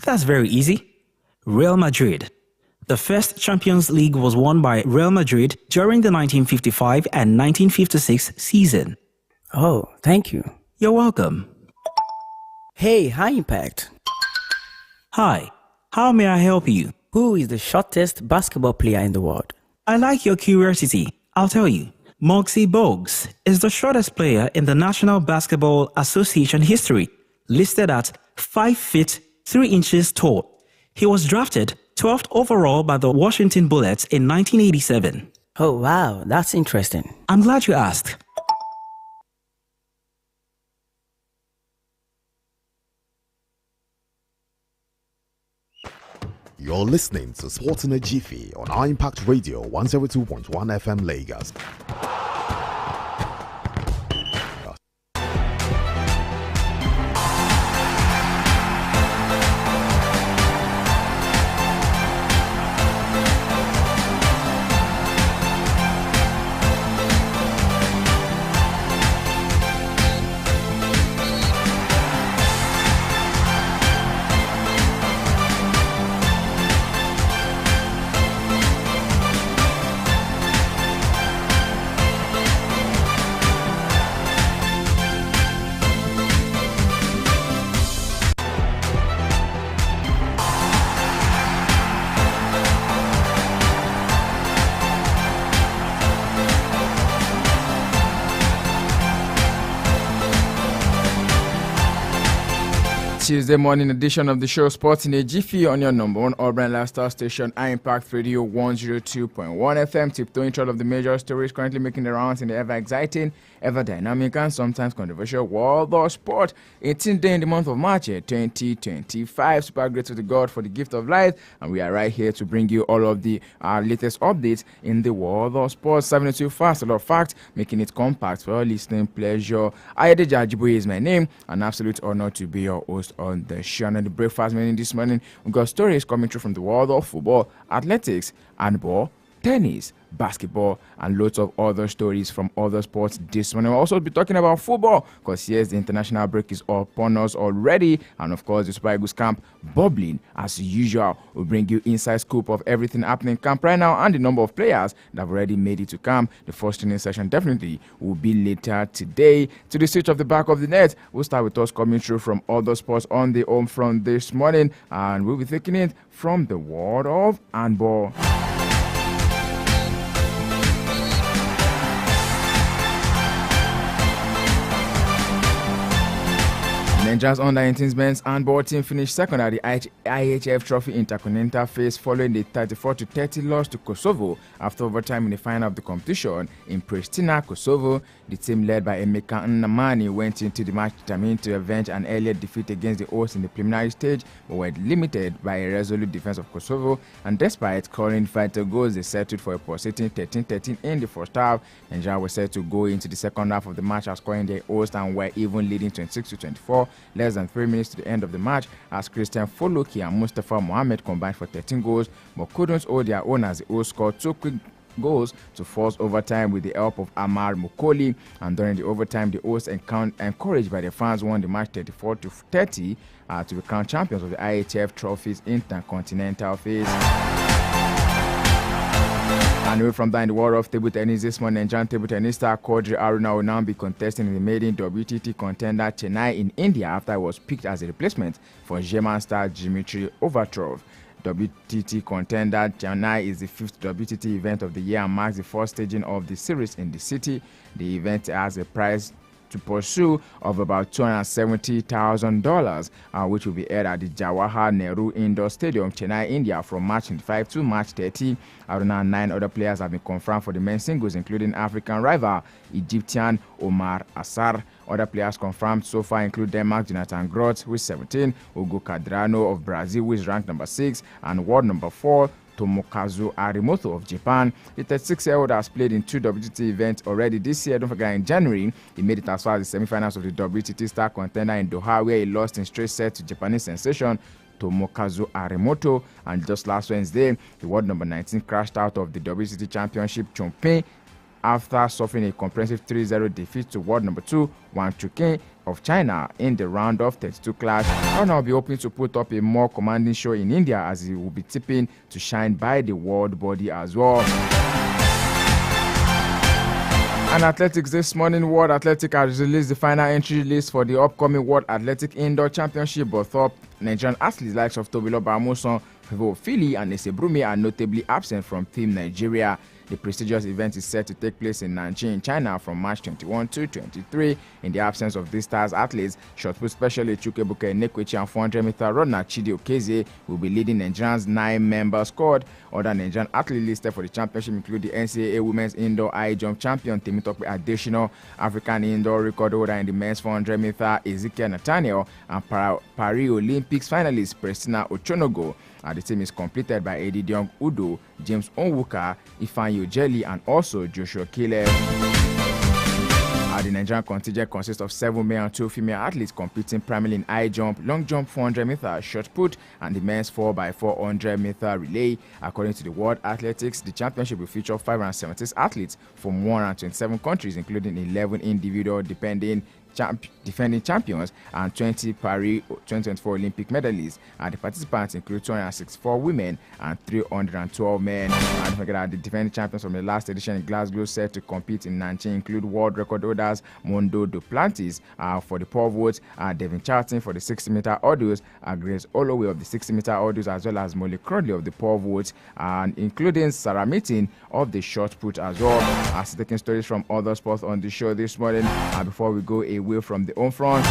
That's very easy. Real Madrid. The first Champions League was won by Real Madrid during the 1955 and 1956 season. Oh, thank you. You're welcome. Hey, High Impact. Hi, how may I help you? Who is the shortest basketball player in the world? I like your curiosity. I'll tell you. Muggsy Bogues is the shortest player in the National Basketball Association history, listed at 5 feet 3 inches tall. He was drafted 12th overall by the Washington Bullets in 1987. Oh, wow, that's interesting. I'm glad you asked. You're listening to Sports in a Jiffy on Impact Radio 102.1 FM Lagos. Tuesday morning edition of the show Sports in a Jiffy on your number one urban lifestyle station, Impact Radio 102.1 FM, tiptoeing through all of the major stories currently making the rounds in the ever exciting, ever dynamic, and sometimes controversial world of sport. 18th day in the month of March 2025. Super grateful to God for the gift of life, and we are right here to bring you all of the latest updates in the world of sports. 72 fast, a lot of facts, making it compact for your listening pleasure. Ayedeji Ajiboye is my name, an absolute honor to be your host on the show. And the breakfast meeting this morning, we've got stories coming through from the world of football, athletics, handball, tennis, basketball, and loads of other stories from other sports this morning. We'll also be talking about football, because yes, the international break is upon us already, and of course the Super Eagles camp bubbling as usual. We'll bring you inside scoop of everything happening in camp right now and the number of players that have already made it to camp. The first training session definitely will be later today. To the switch of the back of the net, we'll start with us coming through from other sports on the home front this morning, and we'll be taking it from the world of handball. Nigeria's under-18 men's handball team finished second at the IHF Trophy Intercontinental Phase following the 34-30 loss to Kosovo after overtime in the final of the competition in Pristina, Kosovo. The team led by Emeka Nnamani went into the match determined to avenge an earlier defeat against the hosts in the preliminary stage, but were limited by a resolute defense of Kosovo, and despite scoring 5 goals, they settled for a pulsating 13-13 in the first half. Nigeria was set to go into the second half of the match outscoring their host and were even leading 26-24. Less than 3 minutes to the end of the match, as Christian Foloki and Mustafa Mohammed combined for 13 goals, but couldn't hold their own as the hosts scored 2 quick goals to force overtime with the help of Amar Mukoli. And during the overtime, the hosts, encouraged by the fans, won the match 34-30 to become champions of the IHF Trophies Intercontinental Phase. And away from that, in the world of table tennis this morning, Nigerian table tennis star Quadri Aruna will now be contesting in the maiden WTT contender Chennai in India after he was picked as a replacement for German star Dmitry Overtrov. WTT contender Chennai is the 5th WTT event of the year and marks the first staging of the series in the city. The event has a prize to pursue of about $270,000, which will be held at the Jawaharlal Nehru Indoor Stadium, Chennai, India, from March 25 to March 30. Aruna and 9 other players have been confirmed for the men's singles, including African rival Egyptian Omar Assar. Other players confirmed so far include Denmark Jonathan Groth, who is 17, Hugo Cadrano of Brazil, who is ranked number 6, and world number 4, Tomokazu Arimoto of Japan. The 36-year-old has played in 2 WTT events already this year. Don't forget, in January, he made it as far as the semi-finals of the WTT Star Contender in Doha, where he lost in straight sets to Japanese sensation Tomokazu Arimoto. And just last Wednesday, the world number 19 crashed out of the WTT Championship Chongping after suffering a comprehensive 3-0 defeat to world number 2, Wang Chuqin, of China in the round of 32 clash. I'll now be hoping to put up a more commanding show in India, as he will be tipping to shine by the world body as well. And athletics this morning, World Athletic has released the final entry list for the upcoming World Athletic Indoor Championship, but top Nigerian athletes likes of Tobilo Bamuson, Favour Philly and Esebrumi are notably absent from Team Nigeria. The prestigious event is set to take place in Nanjing, China from March 21 to 23. In the absence of these stars athletes, shot put specialist Chukwuebuka Enekwechi and 400-meter runner Chidi Okeze will be leading Nigeria's 9-member squad. Other Nigerian athletes listed for the championship include the NCAA Women's Indoor High Jump Champion Temitope Additional, African Indoor record holder in the men's 400-meter Ezekiel Nathaniel, and Paris Olympics finalist Priscilla Ochonogo. The team is completed by Edidiong Udo, James Onwuka, Ifeanyi Ojeli, and also Joshua Caleb. The Nigerian contingent consists of 7 male and 2 female athletes competing primarily in high jump, long jump 400 meter, shot put, and the men's 4x400 meter relay. According to the World Athletics, the championship will feature 576 athletes from 127 countries, including 11 individual defending champions and 20 Paris 2024 Olympic medalists. The participants include 264 women and 312 men. And forget that the defending champions from the last edition in Glasgow set to compete in Nanjing include world record holders Mondo Duplantis for the pole vault, Devin Charlton for the 60-meter hurdles, Grace Holloway of the 60-meter hurdles, as well as Molly Crowley of the pole vault, and including Sarah Meeting of the shot put as well. As taking stories from other sports on the show this morning, before we go away from the home front,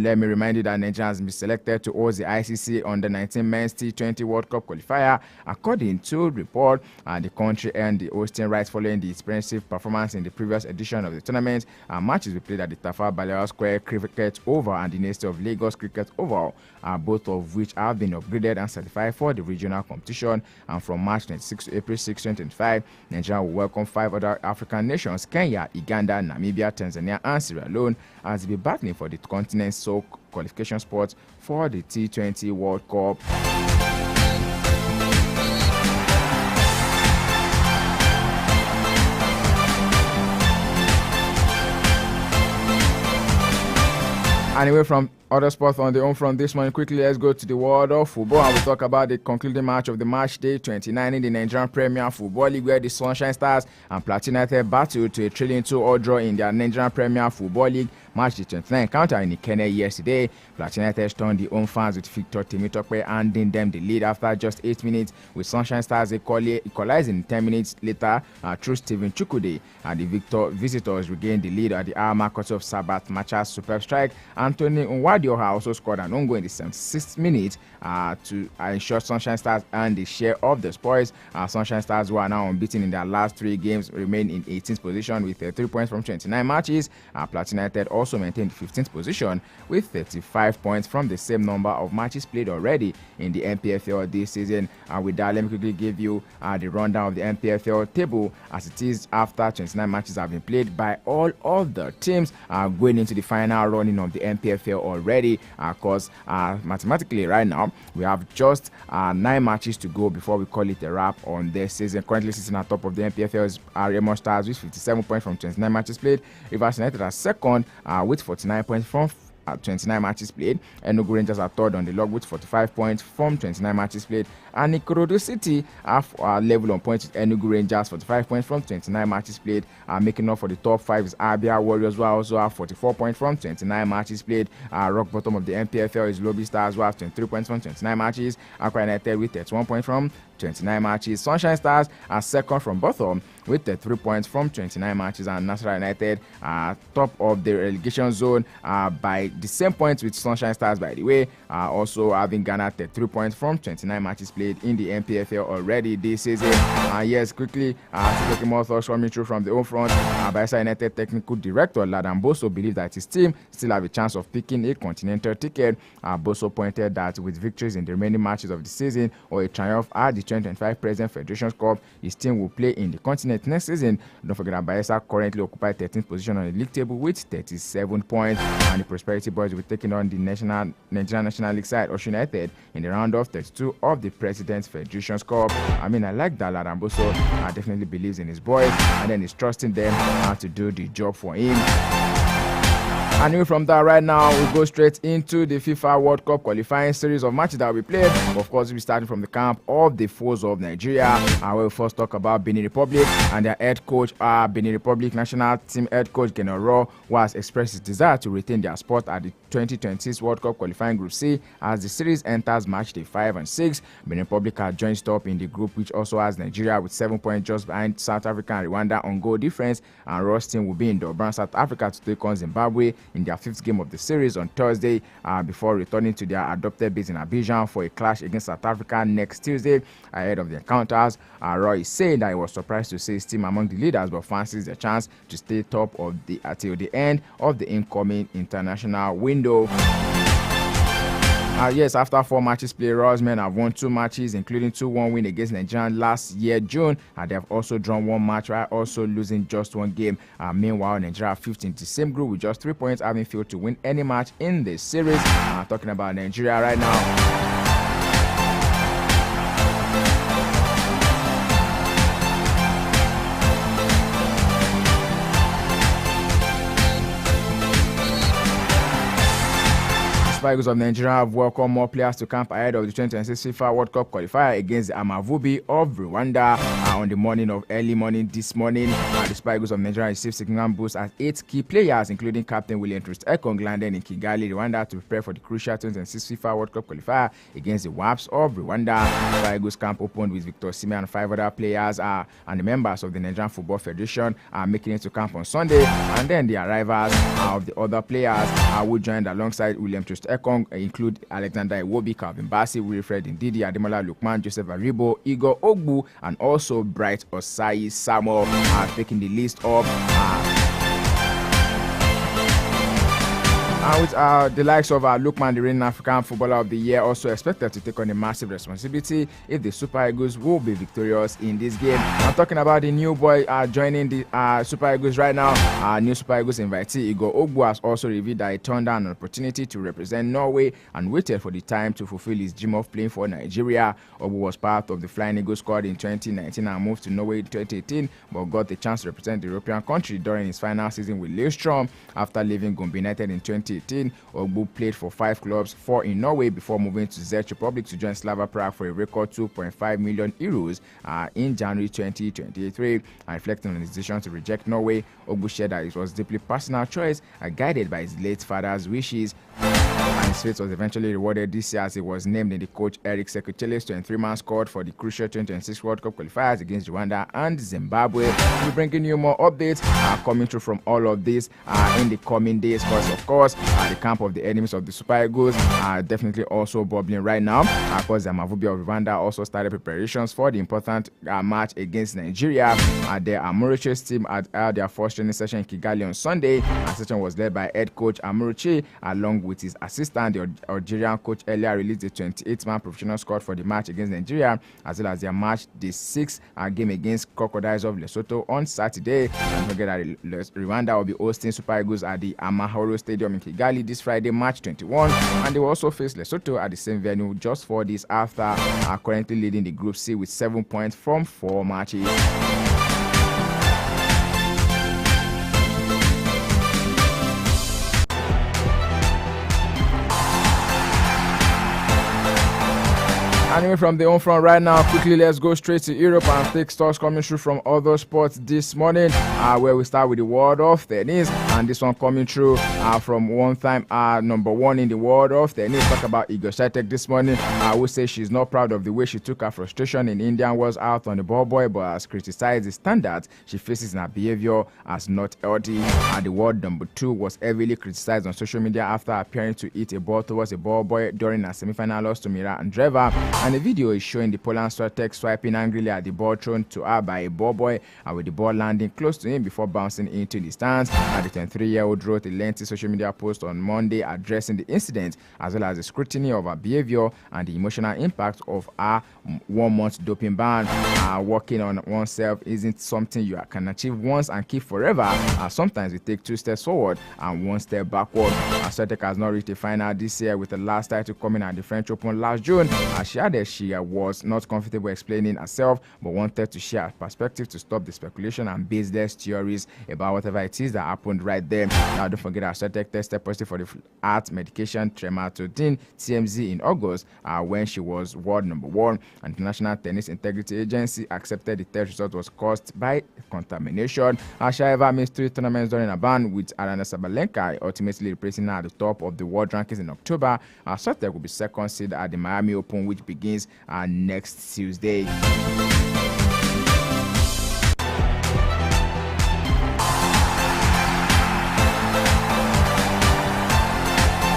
let me remind you that Nigeria has been selected to host the ICC Under-19 Men's T20 World Cup qualifier. According to report, the country earned the hosting rights following the expensive performance in the previous edition of the tournament. Matches will be played at the Tafawa Balewa Square Cricket Oval and the University of Lagos Cricket Oval, both of which have been upgraded and certified for the regional competition. And from March 26 to April 6, 2025, Nigeria will welcome 5 other African nations: Kenya, Uganda, Namibia, Tanzania, and Sierra Leone, as they be battling for the continent's sole qualification spot for the T20 World Cup. Anyway, from other sports on the home front this morning, quickly let's go to the world of football and we'll talk about the concluding match of the match day 29 in the Nigerian Premier Football League, where the Sunshine Stars and Plateau United battled to a 3-2 draw in their Nigerian Premier Football League match day 29 encounter in Ikenne yesterday. Plateau United stunned the home fans with Victor Temitope handing them the lead after just 8 minutes, with Sunshine Stars equalizing 10 minutes later through Stephen Chukwude. The visitors regained the lead at the hour mark of Sabat Macha's superb strike. Anthony Nwadioha also scored an ongoal in the 76th minute to ensure Sunshine Stars earned the share of the spoils. Sunshine Stars, who are now unbeaten in their last 3 games, remain in 18th position with 3 points from 29 matches. Plateau United also maintained 15th position with 35 points from the same number of matches played already in the NPFL this season. With that, let me quickly give you the rundown of the NPFL table as it is after 29 matches have been played by all of the teams going into the final running of the NPFL already. Because mathematically right now we have just 9 matches to go before we call it a wrap on this season. Currently sitting at top of the NPFL is Remo Stars with 57 points from 29 matches played. Rivers United are second with 49 points from 29 matches played. Enugu Rangers are third on the log with 45 points from 29 matches played. And Ikorodu City have level on points with Enugu Rangers, 45 points from 29 matches played. Making up for the top 5 is Abia Warriors, who also have 44 points from 29 matches played. Rock bottom of the NPFL is Lobby Stars, who have 23 points from 29 matches. Accra United with 31 points from 29 matches. Sunshine Stars are second from bottom with 3 points from 29 matches, and Nasarawa United are top of the relegation zone by the same points with Sunshine Stars, by the way, also having garnered 3 points from 29 matches played in the NPFL already this season. Yes, quickly taking more thoughts coming through from the home front. Bayelsa United technical director Ladan Boso believes that his team still have a chance of picking a continental ticket. Boso pointed that with victories in the remaining matches of the season or a triumph at the 2025 President Federations Cup, his team will play in the continent next season. Don't forget that Bayelsa currently occupy 13th position on the league table with 37 points, and the Prosperity Boys will be taking on the Nigerian National League side Osun United in the round of 32 of the President's Federations Cup. I mean, I like that Ladan Boso definitely believes in his boys and then he's trusting them to do the job for him. And away from that right now, we go straight into the FIFA World Cup qualifying series of matches that we played. Of course, we'll be starting from the camp of the foes of Nigeria. We'll first talk about Benin Republic and their head coach, Benin Republic national team head coach General Raw, who has expressed his desire to retain their spot at the 2026 World Cup qualifying Group C as the series enters match day 5 and 6. Benin Republic are joint top in the group, which also has Nigeria with 7 points just behind South Africa and Rwanda on goal difference. And Raw's team will be in Durban, South Africa to take on Zimbabwe in their 5th game of the series on Thursday before returning to their adopted base in Abidjan for a clash against South Africa next Tuesday. Ahead of the encounters, Raw is saying that he was surprised to see his team among the leaders, but fancies the chance to stay top of the until the end of the incoming international window. Yes, after 4 matches played, Raw's men have won 2 matches, including 2-1 win against Nigeria last year, June. They have also drawn 1 match, while also losing just 1 game. Meanwhile, Nigeria are 5th in the same group with just 3 points, having failed to win any match in the series. Talking about Nigeria right now. Super Eagles of Nigeria have welcomed more players to camp ahead of the 2026 FIFA World Cup qualifier against the Amavubi of Rwanda on the early morning this morning. The Super Eagles of Nigeria received significant boost as 8 key players, including Captain William Troost-Ekong, landed in Kigali, Rwanda, to prepare for the crucial 2026 FIFA World Cup qualifier against the Waps of Rwanda. Super Eagles camp opened with Victor Osimhen and 5 other players and the members of the Nigerian Football Federation making it to camp on Sunday, and then the arrivals of the other players who joined alongside William Troost-Ekong include Alexander Iwobi, Calvin Bassey, Wilfred Ndidi, Ademola Lukman, Joseph Aribo, Igor Ogbu, and also Bright Osai Samuel taking the list of with the likes of Lukman, the reigning African Footballer of the Year, also expected to take on a massive responsibility if the Super Eagles will be victorious in this game. I'm talking about the new boy joining the Super Eagles right now. New Super Eagles invitee Igor Ogbu has also revealed that he turned down an opportunity to represent Norway and waited for the time to fulfill his dream of playing for Nigeria. Ogbu was part of the Flying Eagles squad in 2019 and moved to Norway in 2018, but got the chance to represent the European country during his final season with Lillestrøm. After leaving Gombe United in 2018, Ogbu played for 5 clubs, 4 in Norway, before moving to Czech Republic to join Slava Prague for a record 2.5 million euros in January 2023. Reflecting on his decision to reject Norway, Ogbu shared that it was a deeply personal choice, guided by his late father's wishes. And his fate was eventually rewarded this year as he was named in the coach Eric Sekutele's 23-man squad for the crucial 2026 World Cup qualifiers against Rwanda and Zimbabwe. We're bringing you more updates coming through from all of this in the coming days, because of course the camp of the enemies of the Super Eagles are definitely also bubbling right now. Of course, the Amavubi of Rwanda also started preparations for the important match against Nigeria. Their Amuruche's team had their first training session in Kigali on Sunday. The session was led by head coach Amuruche along with his assistant. The Algerian coach earlier released the 28-man professional squad for the match against Nigeria, as well as their match the 6th game against Crocodiles of Lesotho on Saturday. And forget that Rwanda will be hosting Super Eagles at the Amahoro Stadium in Kigali this Friday, March 21, and they will also face Lesotho at the same venue just 4 days after, currently leading the Group C with 7 points from 4 matches. Anyway, from the home front right now, quickly let's go straight to Europe and take stocks coming through from other sports this morning, where we start with the world of tennis, and this one coming through from one-time number 1 in the world of tennis. Talk about Iga Swiatek this morning. I would say she's not proud of the way she took her frustration in Indian Wells out on the ball boy, but has criticized the standards she faces in her behavior as not healthy. The world number 2 was heavily criticized on social media after appearing to hit a ball towards a ball boy during her semi-final loss to Mira Andreeva. And the video is showing the Poland Swiatek swiping angrily at the ball thrown to her by a ball boy, with the ball landing close to him before bouncing into the stands. The 23-year-old wrote a lengthy social media post on Monday addressing the incident, as well as the scrutiny of her behavior and the emotional impact of her 1-month doping ban. Working on oneself isn't something you can achieve once and keep forever. Sometimes we take 2 steps forward and 1 step backward. Swiatek has not reached the final this year, with the last title coming at the French Open last June. She had added she was not comfortable explaining herself, but wanted to share her perspective to stop the speculation and baseless theories about whatever it is that happened right there. Now, don't forget, Ashantek tested positive for the heart medication trematodine (TMZ) in August when she was world number 1. And the National Tennis Integrity Agency accepted the test result was caused by contamination. However, missed 3 tournaments during a ban, with Aryna Sabalenka ultimately replacing her at the top of the world rankings in October. Ashantek will be second seed at the Miami Open, which begins next Tuesday.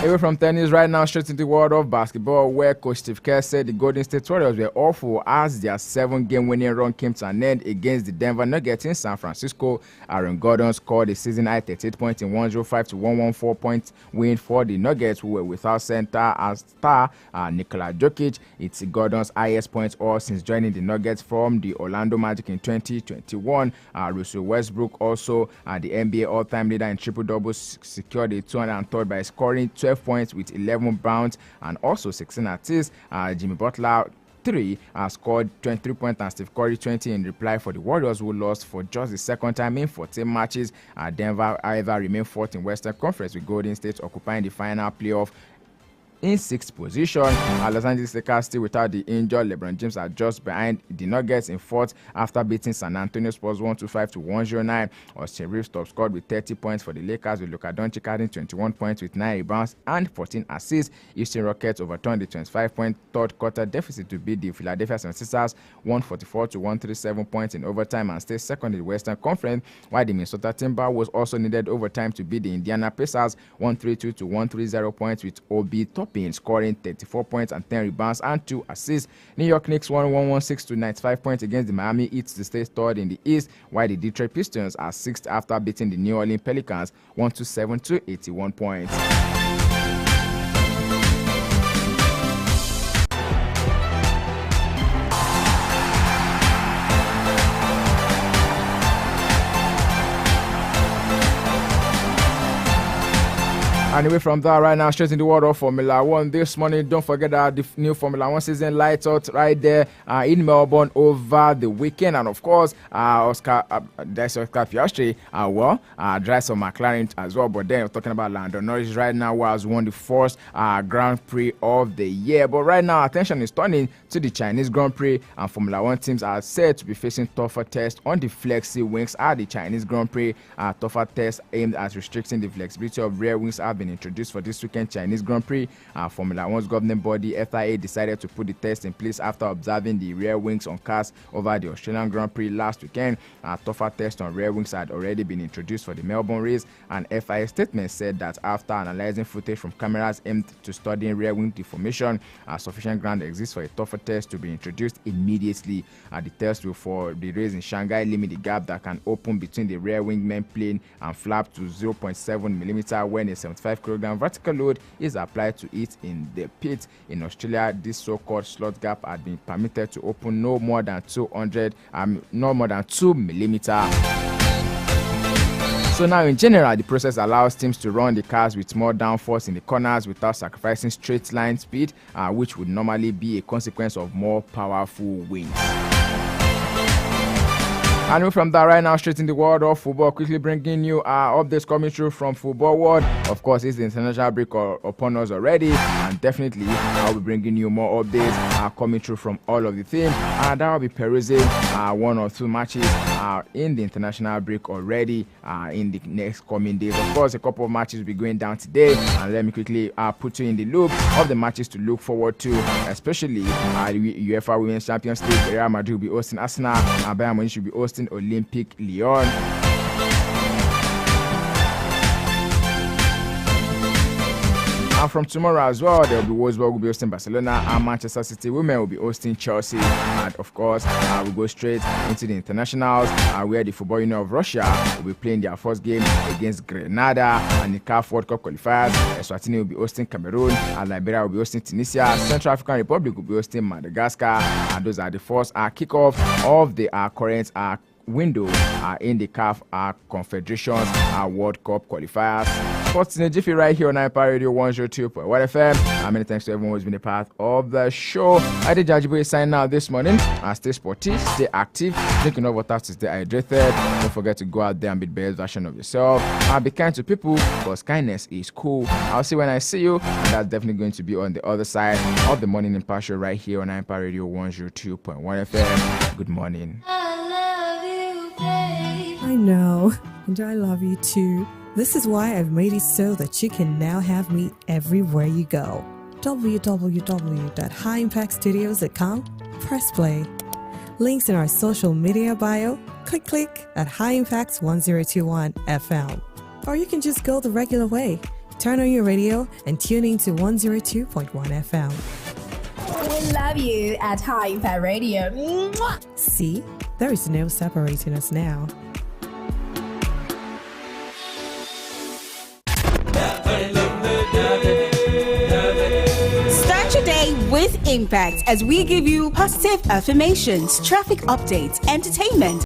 Away from tennis right now, straight into the world of basketball, where Coach Steve Kerr said the Golden State Warriors were awful as their 7-game winning run came to an end against the Denver Nuggets in San Francisco. Aaron Gordon scored a season-high 38 points in 105-114 point win for the Nuggets, who were without center and star Nikola Jokic. It's Gordon's highest points all since joining the Nuggets from the Orlando Magic in 2021. Russell Westbrook, also the NBA all-time leader in triple-doubles, secured a 203rd by scoring 12 points with 11 bounds and also 16 assists. Jimmy Butler 3 scored 23 points and Steve Curry 20 in reply for the Warriors, who lost for just the second time in 14 matches. Denver either remained fourth in Western Conference, with Golden State occupying the final playoff in 6th position. Los Angeles Lakers, still without the injured LeBron James, are just behind the Nuggets in 4th after beating San Antonio Spurs 125-109. Austin Reeves top scored with 30 points for the Lakers, with Luka Doncic adding 21 points with 9 rebounds and 14 assists. Houston Rockets overturned the 25-point third quarter deficit to beat the Philadelphia 76ers 144-137 points in overtime and stay second in the Western Conference, while the Minnesota Timberwolves also needed overtime to beat the Indiana Pacers 132-130 points, with Obi Toppin scoring 34 points and 10 rebounds and 2 assists. New York Knicks won 116-95 points against the Miami Heat to stay third in the East, while the Detroit Pistons are 6th after beating the New Orleans Pelicans 127-81 points. And away from that right now, straight in the world of Formula 1 this morning. Don't forget that the new Formula 1 season lights out right there in Melbourne over the weekend. And of course, Oscar Piastri, drives for McLaren as well. But then we're talking about Lando Norris right now, who has won the first Grand Prix of the year. But right now, attention is turning to the Chinese Grand Prix, and Formula 1 teams are said to be facing tougher tests on the flexi wings at the Chinese Grand Prix. Tougher tests aimed at restricting the flexibility of rear wings have been introduced for this weekend Chinese Grand Prix. Formula 1's governing body FIA decided to put the test in place after observing the rear wings on cars over the Australian Grand Prix last weekend. Tougher tests on rear wings had already been introduced for the Melbourne race, and FIA statement said that after analyzing footage from cameras aimed to studying rear wing deformation, sufficient ground exists for a tougher test to be introduced immediately. The test will for the race in Shanghai limit the gap that can open between the rear wing main plane and flap to 0.7 millimeter when a 75-kilogram vertical load is applied to it in the pit. In Australia, this so-called slot gap had been permitted to open no more than 2 millimeter. So now in general, the process allows teams to run the cars with more downforce in the corners without sacrificing straight line speed, which would normally be a consequence of more powerful wings. And from that right now, straight in the world of football, quickly bringing you updates coming through from Football World. Of course, it's the international break upon us already, and definitely I'll be bringing you more updates coming through from all of the teams. And that will be perusing 1 or 2 matches in the international break already in the next coming days. Of course, a couple of matches will be going down today, and let me quickly put you in the loop of the matches to look forward to, especially the UEFA Women's Champions League. Real Madrid will be hosting Arsenal, and Bayern Munich will be hosting Olympic Lyon. And from tomorrow as well, there will be Wolfsburg will be hosting Barcelona, and Manchester City women will be hosting Chelsea. And of course, we'll go straight into the internationals, where the Football Union of Russia will be playing their first game against Grenada, and the CAF World Cup qualifiers. Eswatini will be hosting Cameroon, and Liberia will be hosting Tunisia. Central African Republic will be hosting Madagascar, and those are the first kickoff of the current window in the CAF Confederations World Cup qualifiers. Sports in a Jiffy right here on Impact Radio 102.1 FM. Many thanks to everyone who's been a part of the show. I did Jajibo sign out this morning. Stay sporty, stay active, drinking over water to stay hydrated. Don't forget to go out there and be the best version of yourself. Be kind to people because kindness is cool. I'll see you when I see you. And that's definitely going to be on the other side of the morning Impact show right here on Impact Radio 102.1 FM. Good morning. I know, and I love you too. This is why I've made it so that you can now have me everywhere you go. www.highimpactstudios.com. Press play. Links in our social media bio. Click at High Impact 1021 FM. Or you can just go the regular way. Turn on your radio and tune in to 102.1 FM. We love you at High Impact Radio. Mwah! See, there is no separating us now. Start your day with Impact as we give you positive affirmations, traffic updates, entertainment,